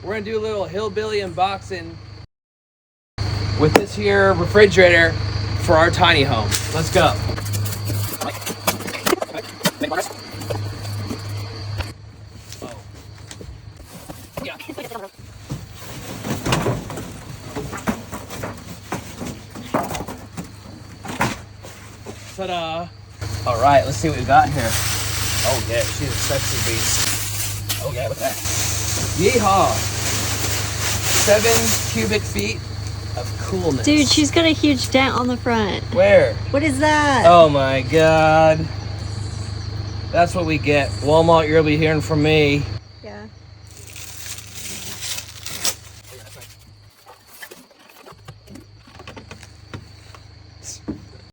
we're gonna do a little hillbilly unboxing with this here refrigerator for our tiny home. Let's go. Ta-da! All right, let's see what we got here. Oh yeah, she's a sexy beast. Oh yeah, look at that. Yeehaw! 7 cubic feet of coolness. Dude, she's got a huge dent on the front. Where? What is that? Oh my God. That's what we get. Walmart, you'll be hearing from me.